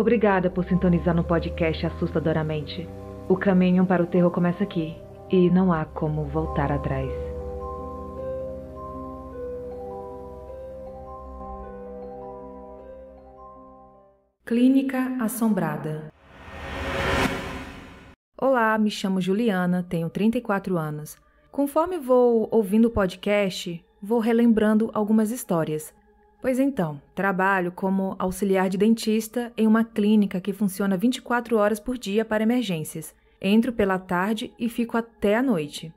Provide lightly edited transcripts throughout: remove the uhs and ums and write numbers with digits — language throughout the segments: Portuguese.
Obrigada por sintonizar no podcast Assustadoramente. O caminho para o terror começa aqui, e não há como voltar atrás. Clínica Assombrada. Olá, me chamo Juliana, tenho 34 anos. Conforme vou ouvindo o podcast, vou relembrando algumas histórias. Pois então, trabalho como auxiliar de dentista em uma clínica que funciona 24 horas por dia para emergências. Entro pela tarde e fico até a noite.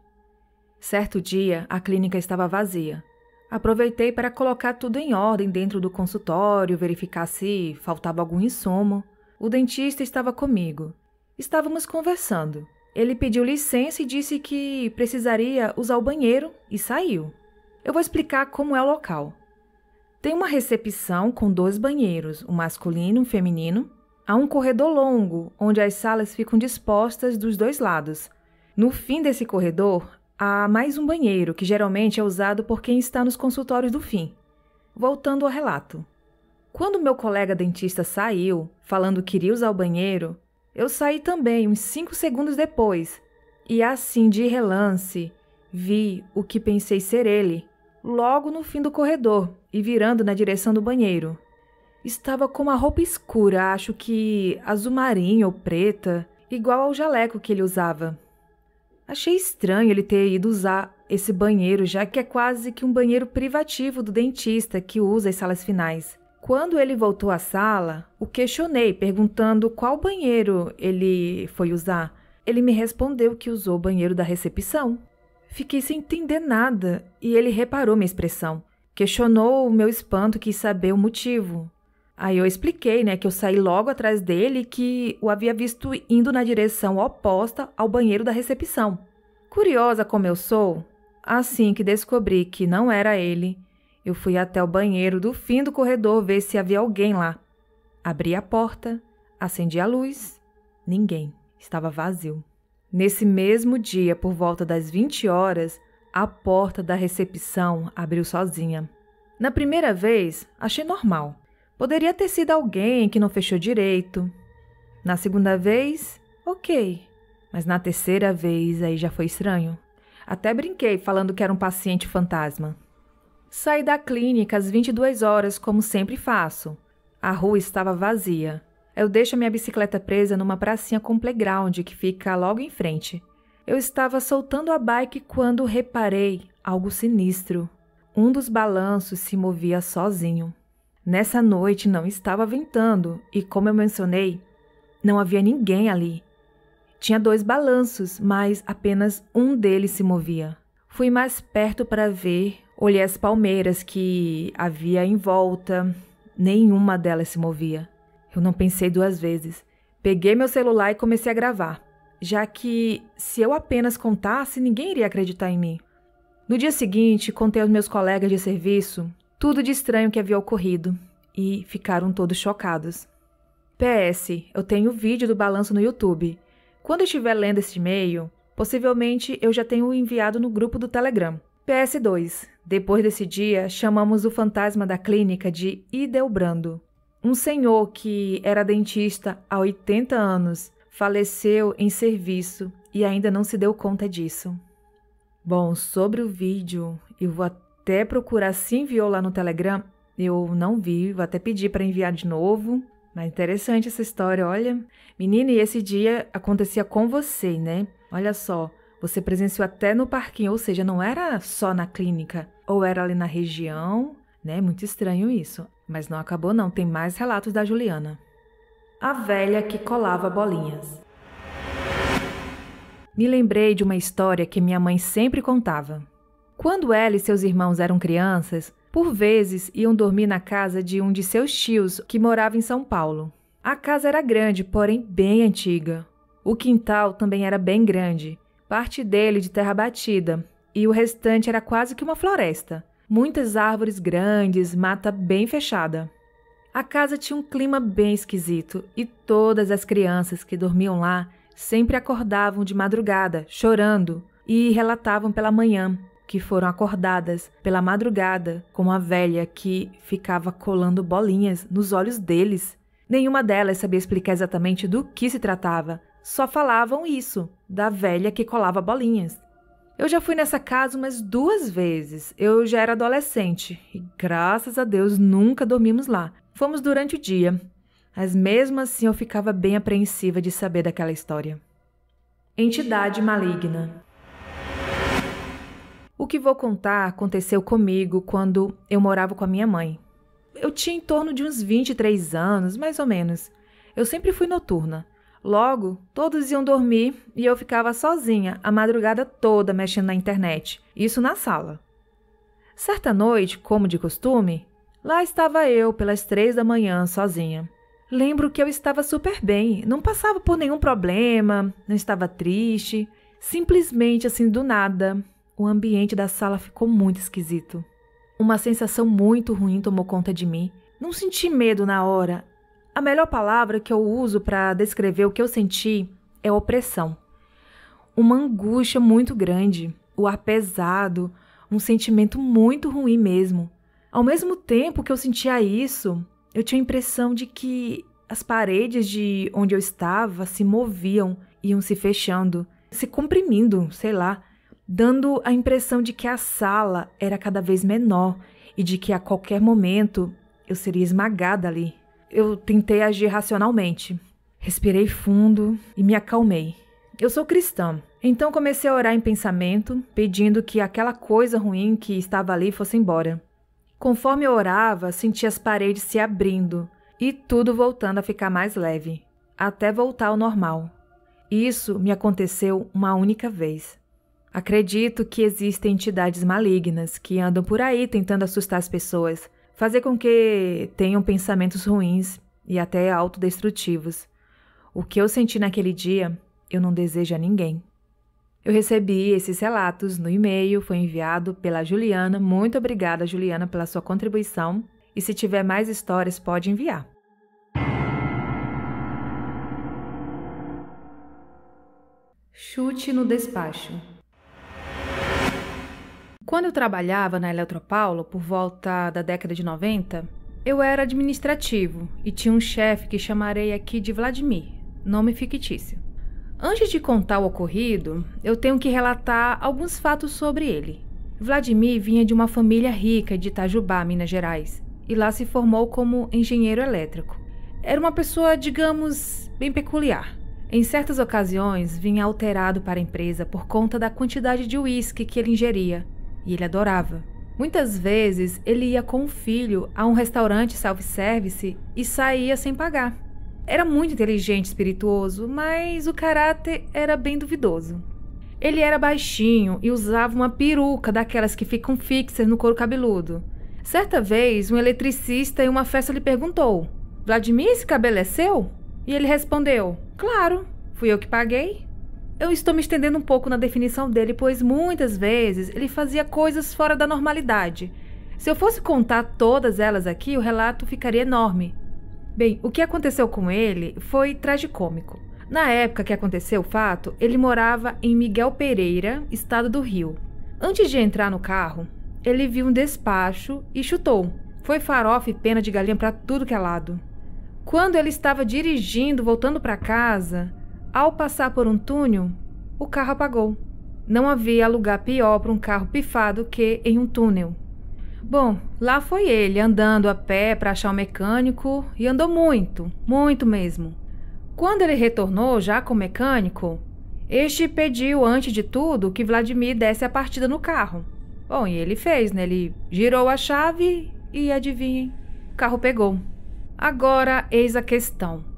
Certo dia, a clínica estava vazia. Aproveitei para colocar tudo em ordem dentro do consultório, verificar se faltava algum insumo. O dentista estava comigo. Estávamos conversando. Ele pediu licença e disse que precisaria usar o banheiro e saiu. Eu vou explicar como é o local. Tem uma recepção com 2 banheiros, um masculino e um feminino. Há um corredor longo, onde as salas ficam dispostas dos 2 lados. No fim desse corredor, há mais um banheiro, que geralmente é usado por quem está nos consultórios do fim. Voltando ao relato. Quando meu colega dentista saiu, falando que iria usar o banheiro, eu saí também uns 5 segundos depois. E assim, de relance, vi o que pensei ser ele, logo no fim do corredor e virando na direção do banheiro. Estava com uma roupa escura, acho que azul marinho ou preta, igual ao jaleco que ele usava. Achei estranho ele ter ido usar esse banheiro, já que é quase que um banheiro privativo do dentista que usa as salas finais. Quando ele voltou à sala, o questionei, perguntando qual banheiro ele foi usar. Ele me respondeu que usou o banheiro da recepção. Fiquei sem entender nada e ele reparou minha expressão. Questionou o meu espanto e quis saber o motivo. Aí eu expliquei, que eu saí logo atrás dele e que o havia visto indo na direção oposta ao banheiro da recepção. Curiosa como eu sou, assim que descobri que não era ele, eu fui até o banheiro do fim do corredor ver se havia alguém lá. Abri a porta, acendi a luz. Ninguém. Estava vazio. Nesse mesmo dia, por volta das 20 horas, a porta da recepção abriu sozinha. Na primeira vez, achei normal. Poderia ter sido alguém que não fechou direito. Na segunda vez, ok. Mas na terceira vez, aí já foi estranho. Até brinquei falando que era um paciente fantasma. Saí da clínica às 22 horas, como sempre faço. A rua estava vazia. Eu deixo a minha bicicleta presa numa pracinha com playground que fica logo em frente. Eu estava soltando a bike quando reparei algo sinistro. Um dos balanços se movia sozinho. Nessa noite não estava ventando e, como eu mencionei, não havia ninguém ali. Tinha 2 balanços, mas apenas um deles se movia. Fui mais perto para ver, olhei as palmeiras que havia em volta. Nenhuma delas se movia. Eu não pensei 2 vezes. Peguei meu celular e comecei a gravar, já que, se eu apenas contasse, ninguém iria acreditar em mim. No dia seguinte, contei aos meus colegas de serviço tudo de estranho que havia ocorrido e ficaram todos chocados. PS, eu tenho vídeo do balanço no YouTube. Quando eu estiver lendo esse e-mail, possivelmente eu já tenho enviado no grupo do Telegram. PS2, depois desse dia, chamamos o fantasma da clínica de Idelbrando. Um senhor que era dentista há 80 anos faleceu em serviço e ainda não se deu conta disso. Bom, sobre o vídeo, eu vou até procurar se enviou lá no Telegram. Eu não vi, vou até pedir para enviar de novo. Mas interessante essa história, olha. Menina, e esse dia acontecia com você, né? Olha só, você presenciou até no parquinho, ou seja, não era só na clínica, ou era ali na região, né? Muito estranho isso. Mas não acabou não, tem mais relatos da Juliana. A velha que colava bolinhas. Me lembrei de uma história que minha mãe sempre contava. Quando ela e seus irmãos eram crianças, por vezes iam dormir na casa de um de seus tios que morava em São Paulo. A casa era grande, porém bem antiga. O quintal também era bem grande, parte dele de terra batida, e o restante era quase que uma floresta. Muitas árvores grandes, mata bem fechada. A casa tinha um clima bem esquisito e todas as crianças que dormiam lá sempre acordavam de madrugada, chorando, e relatavam pela manhã que foram acordadas pela madrugada com uma velha que ficava colando bolinhas nos olhos deles. Nenhuma delas sabia explicar exatamente do que se tratava. Só falavam isso, da velha que colava bolinhas. Eu já fui nessa casa umas 2 vezes. Eu já era adolescente e, graças a Deus, nunca dormimos lá. Fomos durante o dia, mas mesmo assim eu ficava bem apreensiva de saber daquela história. Entidade maligna. O que vou contar aconteceu comigo quando eu morava com a minha mãe. Eu tinha em torno de uns 23 anos, mais ou menos. Eu sempre fui noturna. Logo, todos iam dormir e eu ficava sozinha a madrugada toda mexendo na internet. Isso na sala. Certa noite, como de costume, lá estava eu pelas 3 da manhã sozinha. Lembro que eu estava super bem, não passava por nenhum problema, não estava triste. Simplesmente assim do nada, o ambiente da sala ficou muito esquisito. Uma sensação muito ruim tomou conta de mim. Não senti medo na hora. A melhor palavra que eu uso para descrever o que eu senti é opressão. Uma angústia muito grande, o ar pesado, um sentimento muito ruim mesmo. Ao mesmo tempo que eu sentia isso, eu tinha a impressão de que as paredes de onde eu estava se moviam, iam se fechando, se comprimindo, sei lá, dando a impressão de que a sala era cada vez menor e de que a qualquer momento eu seria esmagada ali. Eu tentei agir racionalmente. Respirei fundo e me acalmei. Eu sou cristã, então comecei a orar em pensamento, pedindo que aquela coisa ruim que estava ali fosse embora. Conforme eu orava, senti as paredes se abrindo e tudo voltando a ficar mais leve, até voltar ao normal. Isso me aconteceu uma única vez. Acredito que existem entidades malignas que andam por aí tentando assustar as pessoas, fazer com que tenham pensamentos ruins e até autodestrutivos. O que eu senti naquele dia, eu não desejo a ninguém. Eu recebi esses relatos no e-mail, foi enviado pela Juliana. Muito obrigada, Juliana, pela sua contribuição. E se tiver mais histórias, pode enviar. Chute no despacho. Quando eu trabalhava na Eletropaulo, por volta da década de 90, eu era administrativo e tinha um chefe que chamarei aqui de Vladimir, nome fictício. Antes de contar o ocorrido, eu tenho que relatar alguns fatos sobre ele. Vladimir vinha de uma família rica de Itajubá, Minas Gerais, e lá se formou como engenheiro elétrico. Era uma pessoa, digamos, bem peculiar. Em certas ocasiões, vinha alterado para a empresa por conta da quantidade de uísque que ele ingeria. E ele adorava. Muitas vezes, ele ia com o filho a um restaurante self-service e saía sem pagar. Era muito inteligente e espirituoso, mas o caráter era bem duvidoso. Ele era baixinho e usava uma peruca daquelas que ficam fixas no couro cabeludo. Certa vez, um eletricista em uma festa lhe perguntou: "Vladimir, esse cabelo é seu?" E ele respondeu: "Claro, fui eu que paguei." Eu estou me estendendo um pouco na definição dele, pois muitas vezes ele fazia coisas fora da normalidade. Se eu fosse contar todas elas aqui, o relato ficaria enorme. Bem, o que aconteceu com ele foi tragicômico. Na época que aconteceu o fato, ele morava em Miguel Pereira, estado do Rio. Antes de entrar no carro, ele viu um despacho e chutou. Foi farofa e pena de galinha para tudo que é lado. Quando ele estava dirigindo, voltando para casa, ao passar por um túnel, o carro apagou. Não havia lugar pior para um carro pifado que em um túnel. Bom, lá foi ele, andando a pé para achar um mecânico, e andou muito, muito mesmo. Quando ele retornou, já com o mecânico, este pediu, antes de tudo, que Vladimir desse a partida no carro. Bom, e ele fez, né? Ele girou a chave e, adivinhem, o carro pegou. Agora, eis a questão.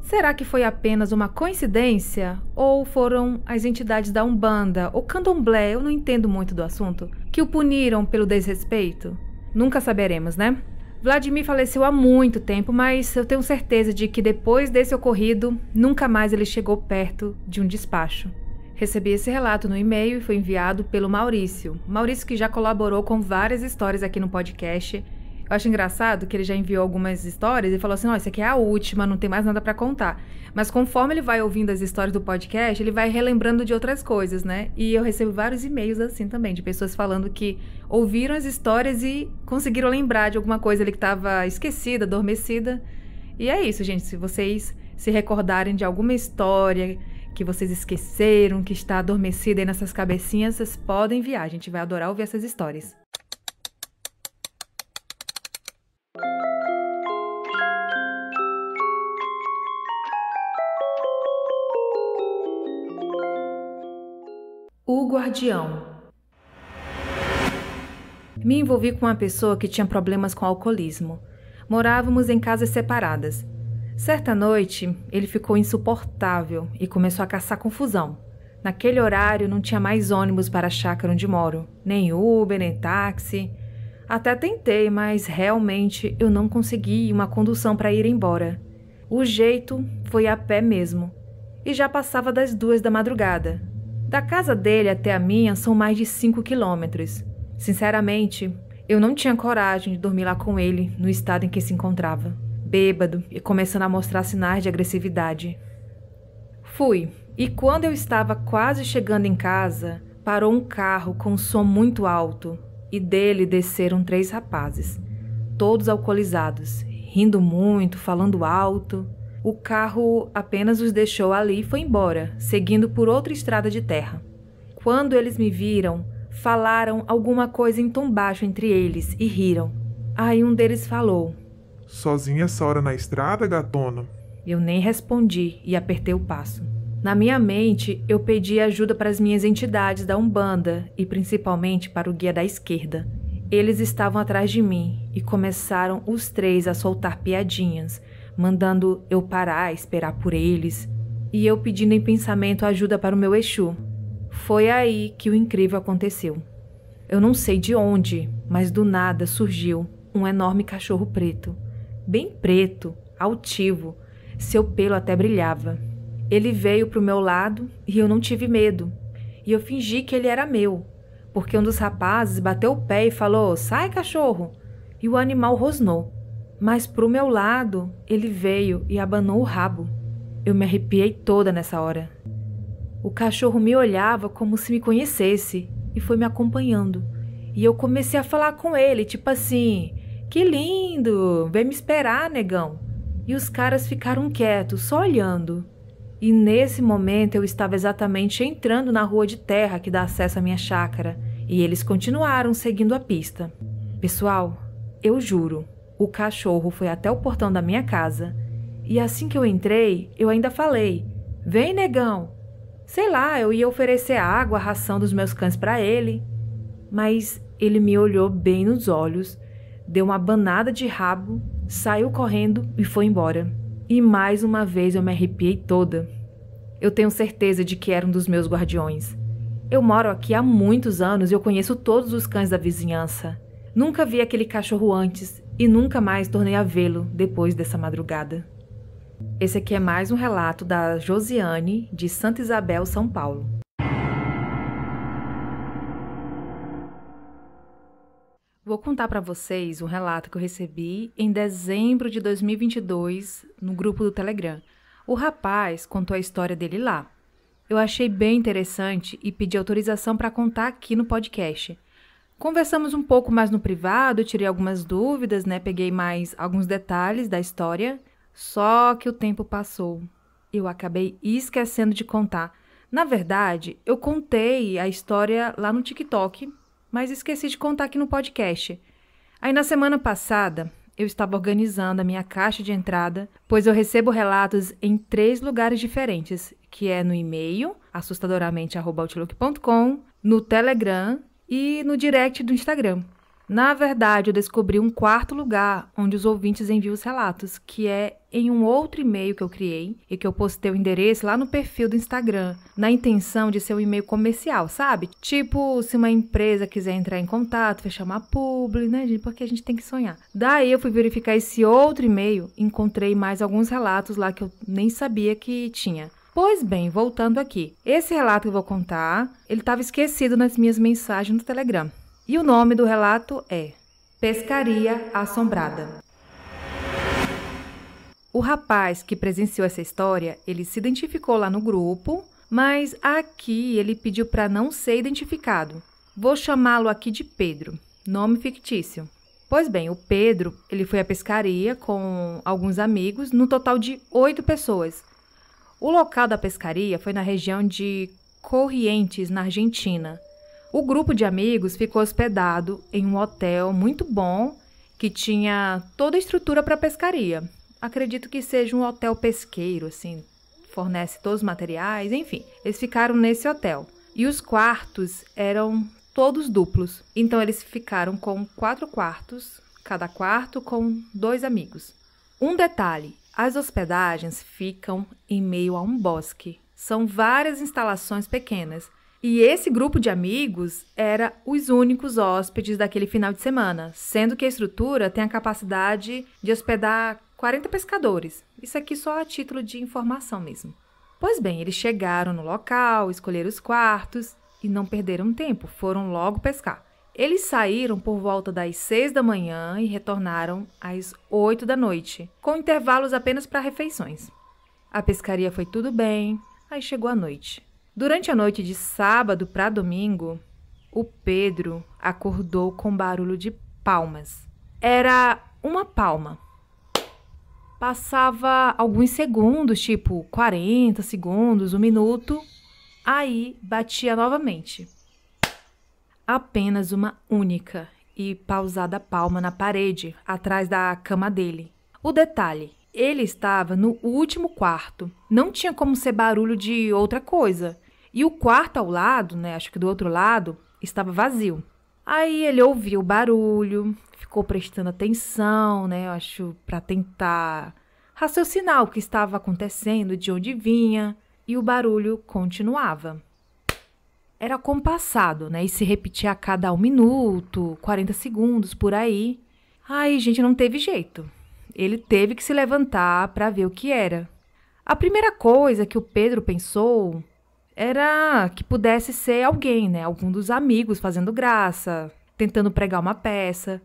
Será que foi apenas uma coincidência ou foram as entidades da Umbanda ou Candomblé, eu não entendo muito do assunto, que o puniram pelo desrespeito? Nunca saberemos, né? Vladimir faleceu há muito tempo, mas eu tenho certeza de que depois desse ocorrido, nunca mais ele chegou perto de um despacho. Recebi esse relato no e-mail e foi enviado pelo Maurício. Maurício que já colaborou com várias histórias aqui no podcast. Eu acho engraçado que ele já enviou algumas histórias e falou assim: "Ó, essa aqui é a última, não tem mais nada pra contar." Mas conforme ele vai ouvindo as histórias do podcast, ele vai relembrando de outras coisas, né? E eu recebo vários e-mails assim também, de pessoas falando que ouviram as histórias e conseguiram lembrar de alguma coisa ali que estava esquecida, adormecida. E é isso, gente. Se vocês se recordarem de alguma história que vocês esqueceram, que está adormecida aí nessas cabecinhas, vocês podem enviar. A gente vai adorar ouvir essas histórias. O Guardião. Me envolvi com uma pessoa que tinha problemas com alcoolismo. Morávamos em casas separadas. Certa noite, ele ficou insuportável e começou a caçar confusão. Naquele horário, não tinha mais ônibus para a chácara onde moro, nem Uber, nem táxi. Até tentei, mas realmente eu não consegui uma condução para ir embora. O jeito foi a pé mesmo. E já passava das 2 da madrugada. Da casa dele até a minha são mais de 5 quilômetros. Sinceramente, eu não tinha coragem de dormir lá com ele no estado em que se encontrava. Bêbado e começando a mostrar sinais de agressividade. Fui, e quando eu estava quase chegando em casa, parou um carro com um som muito alto e dele desceram 3 rapazes, todos alcoolizados, rindo muito, falando alto. O carro apenas os deixou ali e foi embora, seguindo por outra estrada de terra. Quando eles me viram, falaram alguma coisa em tom baixo entre eles e riram. Aí um deles falou: "Sozinha essa hora na estrada, gatona?" Eu nem respondi e apertei o passo. Na minha mente, eu pedi ajuda para as minhas entidades da Umbanda e principalmente para o guia da esquerda. Eles estavam atrás de mim e começaram os 3 a soltar piadinhas, mandando eu parar e esperar por eles, e eu pedindo em pensamento ajuda para o meu Exu. Foi aí que o incrível aconteceu. Eu não sei de onde, mas do nada surgiu um enorme cachorro preto. Bem preto, altivo, seu pelo até brilhava. Ele veio para o meu lado e eu não tive medo. E eu fingi que ele era meu, porque um dos rapazes bateu o pé e falou: "Sai, cachorro!" E o animal rosnou. Mas para o meu lado, ele veio e abanou o rabo. Eu me arrepiei toda nessa hora. O cachorro me olhava como se me conhecesse e foi me acompanhando. E eu comecei a falar com ele, tipo assim: "Que lindo! Vem me esperar, negão." E os caras ficaram quietos, só olhando. E nesse momento eu estava exatamente entrando na rua de terra que dá acesso à minha chácara. E eles continuaram seguindo a pista. Pessoal, eu juro, o cachorro foi até o portão da minha casa. E assim que eu entrei, eu ainda falei: "Vem, negão." Sei lá, eu ia oferecer água, a ração dos meus cães para ele. Mas ele me olhou bem nos olhos, deu uma abanada de rabo, saiu correndo e foi embora. E mais uma vez eu me arrepiei toda. Eu tenho certeza de que era um dos meus guardiões. Eu moro aqui há muitos anos e eu conheço todos os cães da vizinhança. Nunca vi aquele cachorro antes e nunca mais tornei a vê-lo depois dessa madrugada. Esse aqui é mais um relato da Josiane, de Santa Isabel, São Paulo. Vou contar para vocês um relato que eu recebi em dezembro de 2022 no grupo do Telegram. O rapaz contou a história dele lá. Eu achei bem interessante e pedi autorização para contar aqui no podcast. Conversamos um pouco mais no privado, tirei algumas dúvidas, peguei mais alguns detalhes da história. Só que o tempo passou. Eu acabei esquecendo de contar. Na verdade, eu contei a história lá no TikTok, mas esqueci de contar aqui no podcast. Aí na semana passada, eu estava organizando a minha caixa de entrada, pois eu recebo relatos em 3 lugares diferentes, que é no e-mail, assustadoramente@outlook.com, no Telegram e no direct do Instagram. Na verdade, eu descobri um 4º lugar onde os ouvintes enviam os relatos, que é em um outro e-mail que eu criei e que eu postei o endereço lá no perfil do Instagram, na intenção de ser um e-mail comercial, sabe? Tipo, se uma empresa quiser entrar em contato, fechar uma publi, gente? Porque a gente tem que sonhar. Daí eu fui verificar esse outro e-mail, encontrei mais alguns relatos lá que eu nem sabia que tinha. Pois bem, voltando aqui. Esse relato que eu vou contar, ele estava esquecido nas minhas mensagens no Telegram. E o nome do relato é Pescaria Assombrada. O rapaz que presenciou essa história, ele se identificou lá no grupo, mas aqui ele pediu para não ser identificado. Vou chamá-lo aqui de Pedro, nome fictício. Pois bem, o Pedro, ele foi à pescaria com alguns amigos, no total de 8 pessoas. O local da pescaria foi na região de Corrientes, na Argentina. O grupo de amigos ficou hospedado em um hotel muito bom, que tinha toda a estrutura para pescaria. Acredito que seja um hotel pesqueiro, assim, fornece todos os materiais, enfim. Eles ficaram nesse hotel. E os quartos eram todos duplos. Então, eles ficaram com 4 quartos, cada quarto com 2 amigos. Um detalhe, as hospedagens ficam em meio a um bosque. São várias instalações pequenas. E esse grupo de amigos era os únicos hóspedes daquele final de semana, sendo que a estrutura tem a capacidade de hospedar 40 pescadores. Isso aqui só a título de informação mesmo. Pois bem, eles chegaram no local, escolheram os quartos e não perderam tempo, foram logo pescar. Eles saíram por volta das 6 da manhã e retornaram às 8 da noite, com intervalos apenas para refeições. A pescaria foi tudo bem, aí chegou a noite. Durante a noite de sábado para domingo, o Pedro acordou com barulho de palmas. Era uma palma. Passava alguns segundos, tipo 40 segundos, 1 minuto, aí batia novamente. Apenas uma única e pausada palma na parede, atrás da cama dele. O detalhe, ele estava no último quarto, não tinha como ser barulho de outra coisa. E o quarto ao lado, acho que do outro lado, estava vazio. Aí ele ouviu o barulho, ficou prestando atenção, acho, para tentar raciocinar o que estava acontecendo, de onde vinha, e o barulho continuava. Era compassado, e se repetia a cada 1 minuto, 40 segundos, por aí. Aí, gente, não teve jeito. Ele teve que se levantar para ver o que era. A primeira coisa que o Pedro pensou era que pudesse ser alguém, algum dos amigos fazendo graça, tentando pregar uma peça.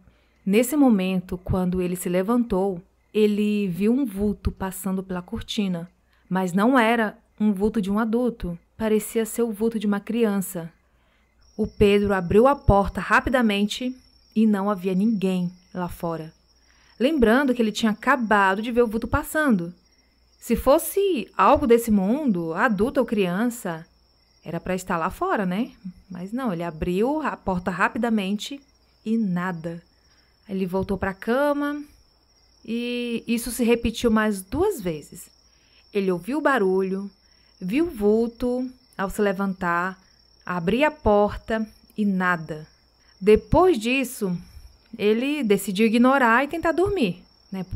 Nesse momento, quando ele se levantou, ele viu um vulto passando pela cortina, mas não era um vulto de um adulto, parecia ser o vulto de uma criança. O Pedro abriu a porta rapidamente e não havia ninguém lá fora. Lembrando que ele tinha acabado de ver o vulto passando. Se fosse algo desse mundo, adulto ou criança, era para estar lá fora, Mas não, ele abriu a porta rapidamente e nada. Ele voltou para a cama e isso se repetiu mais 2 vezes. Ele ouviu o barulho, viu o vulto ao se levantar, abrir a porta e nada. Depois disso, ele decidiu ignorar e tentar dormir,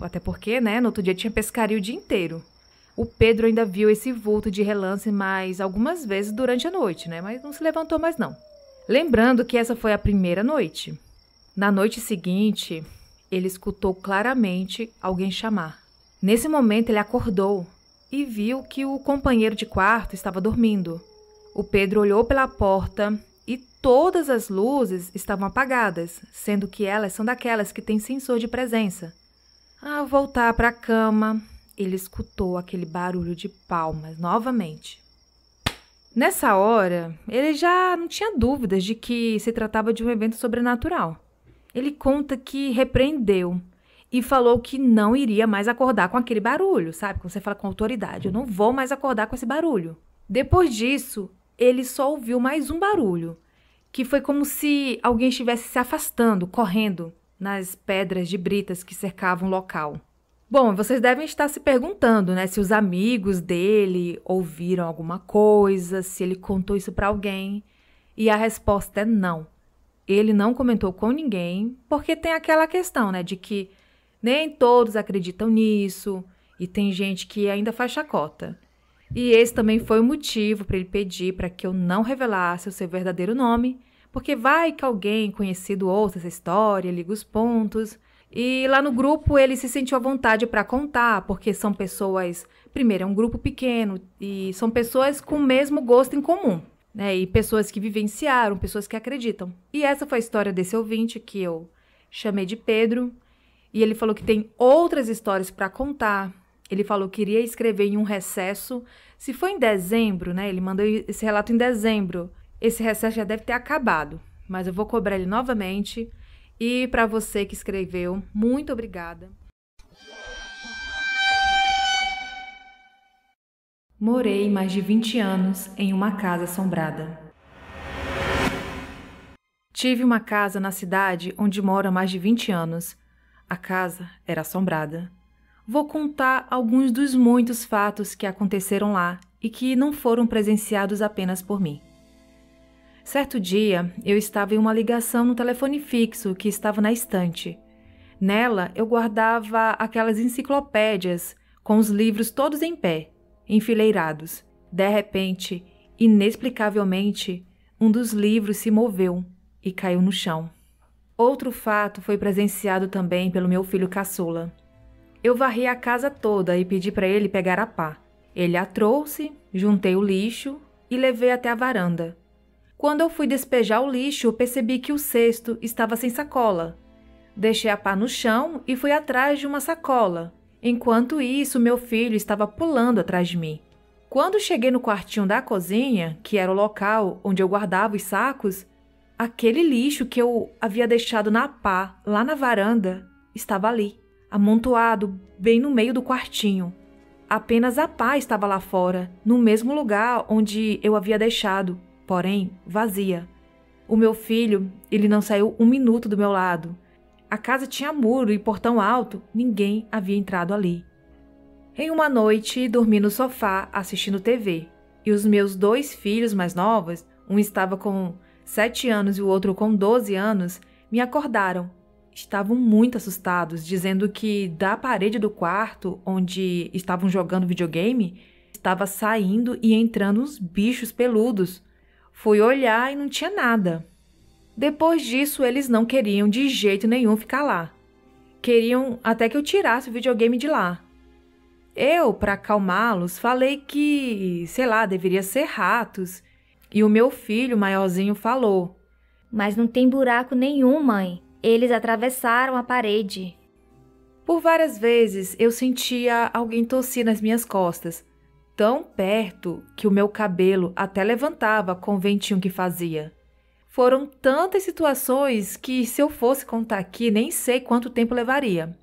Até porque, no outro dia tinha pescaria o dia inteiro. O Pedro ainda viu esse vulto de relance mais algumas vezes durante a noite, Mas não se levantou mais não. Lembrando que essa foi a primeira noite. Na noite seguinte, ele escutou claramente alguém chamar. Nesse momento, ele acordou e viu que o companheiro de quarto estava dormindo. O Pedro olhou pela porta e todas as luzes estavam apagadas, sendo que elas são daquelas que têm sensor de presença. Ao voltar para a cama, ele escutou aquele barulho de palmas novamente. Nessa hora, ele já não tinha dúvidas de que se tratava de um evento sobrenatural. Ele conta que repreendeu e falou que não iria mais acordar com aquele barulho, sabe? Quando você fala com autoridade, eu não vou mais acordar com esse barulho. Depois disso, ele só ouviu mais um barulho, que foi como se alguém estivesse se afastando, correndo nas pedras de britas que cercavam o local. Bom, vocês devem estar se perguntando, se os amigos dele ouviram alguma coisa, se ele contou isso para alguém. E a resposta é não. Ele não comentou com ninguém, porque tem aquela questão, de que nem todos acreditam nisso e tem gente que ainda faz chacota. E esse também foi o motivo para ele pedir para que eu não revelasse o seu verdadeiro nome, porque vai que alguém conhecido ouça essa história, liga os pontos. E lá no grupo ele se sentiu à vontade para contar, porque são pessoas, primeiro é um grupo pequeno e são pessoas com o mesmo gosto em comum, e pessoas que vivenciaram, pessoas que acreditam. E essa foi a história desse ouvinte que eu chamei de Pedro, e ele falou que tem outras histórias para contar. Ele falou que iria escrever em um recesso. Se foi em dezembro, ele mandou esse relato em dezembro. Esse recesso já deve ter acabado, mas eu vou cobrar ele novamente E para você que escreveu, muito obrigada. Morei mais de 20 anos em uma casa assombrada. Tive uma casa na cidade onde moro há mais de 20 anos. A casa era assombrada. Vou contar alguns dos muitos fatos que aconteceram lá e que não foram presenciados apenas por mim. Certo dia, eu estava em uma ligação no telefone fixo que estava na estante. Nela, eu guardava aquelas enciclopédias com os livros todos em pé, enfileirados. De repente, inexplicavelmente, um dos livros se moveu e caiu no chão. Outro fato foi presenciado também pelo meu filho caçula. Eu varri a casa toda e pedi para ele pegar a pá. Ele a trouxe, juntei o lixo e levei até a varanda. Quando eu fui despejar o lixo, percebi que o cesto estava sem sacola. Deixei a pá no chão e fui atrás de uma sacola. Enquanto isso, meu filho estava pulando atrás de mim. Quando cheguei no quartinho da cozinha, que era o local onde eu guardava os sacos, aquele lixo que eu havia deixado na pá, lá na varanda, estava ali, amontoado bem no meio do quartinho. Apenas a pá estava lá fora, no mesmo lugar onde eu havia deixado, porém vazia. O meu filho, ele não saiu um minuto do meu lado. A casa tinha muro e portão alto, ninguém havia entrado ali. Em uma noite, dormi no sofá assistindo TV, e os meus 2 filhos mais novos, um estava com 7 anos e o outro com 12 anos, me acordaram. Estavam muito assustados, dizendo que da parede do quarto, onde estavam jogando videogame, estava saindo e entrando uns bichos peludos. Fui olhar e não tinha nada. Depois disso, eles não queriam de jeito nenhum ficar lá. Queriam até que eu tirasse o videogame de lá. Eu, para acalmá-los, falei que, deveria ser ratos. E o meu filho maiorzinho falou: "Mas não tem buraco nenhum, mãe. Eles atravessaram a parede." Por várias vezes eu sentia alguém tossir nas minhas costas, tão perto que o meu cabelo até levantava com o ventinho que fazia. Foram tantas situações que, se eu fosse contar aqui, nem sei quanto tempo levaria.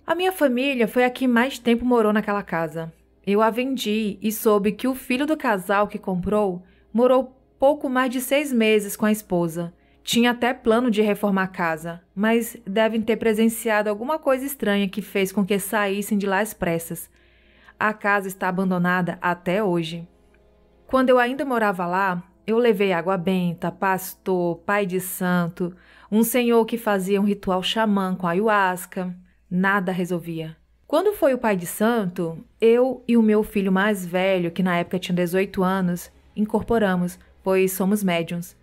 A minha família foi a que mais tempo morou naquela casa. Eu a vendi e soube que o filho do casal que comprou morou pouco mais de 6 meses com a esposa. Tinha até plano de reformar a casa, mas devem ter presenciado alguma coisa estranha que fez com que saíssem de lá às pressas. A casa está abandonada até hoje. Quando eu ainda morava lá, eu levei água benta, pastor, pai de santo, um senhor que fazia um ritual xamã com ayahuasca. Nada resolvia. Quando foi o pai de santo, eu e o meu filho mais velho, que na época tinha 18 anos, incorporamos, pois somos médiuns.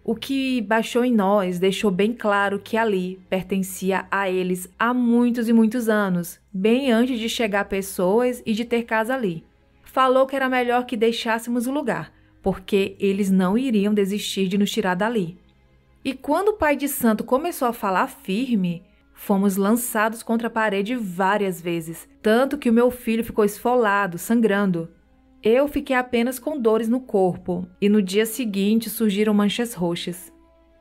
O que baixou em nós deixou bem claro que ali pertencia a eles há muitos e muitos anos, bem antes de chegar pessoas e de ter casa ali. Falou que era melhor que deixássemos o lugar, porque eles não iriam desistir de nos tirar dali. E quando o pai de santo começou a falar firme, fomos lançados contra a parede várias vezes, tanto que o meu filho ficou esfolado, sangrando. Eu fiquei apenas com dores no corpo e no dia seguinte surgiram manchas roxas.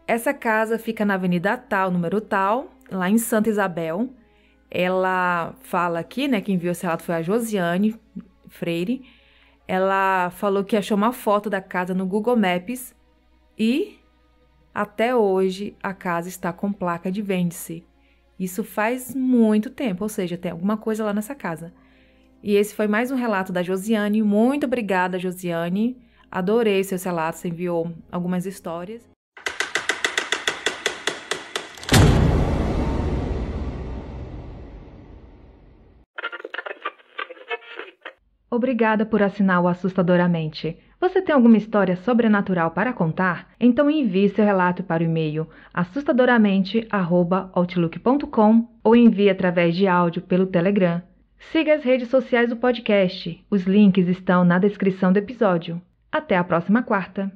Essa casa fica na Avenida Tal, número tal, lá em Santa Isabel. Ela fala aqui, quem viu esse relato foi a Josiane Freire. Ela falou que achou uma foto da casa no Google Maps e até hoje a casa está com placa de vende-se. Isso faz muito tempo, ou seja, tem alguma coisa lá nessa casa. E esse foi mais um relato da Josiane. Muito obrigada, Josiane. Adorei seus relatos, você enviou algumas histórias. Obrigada por assinar o Assustadoramente. Você tem alguma história sobrenatural para contar? Então envie seu relato para o e-mail assustadoramente@outlook.com ou envie através de áudio pelo Telegram. Siga as redes sociais do podcast. Os links estão na descrição do episódio. Até a próxima quarta!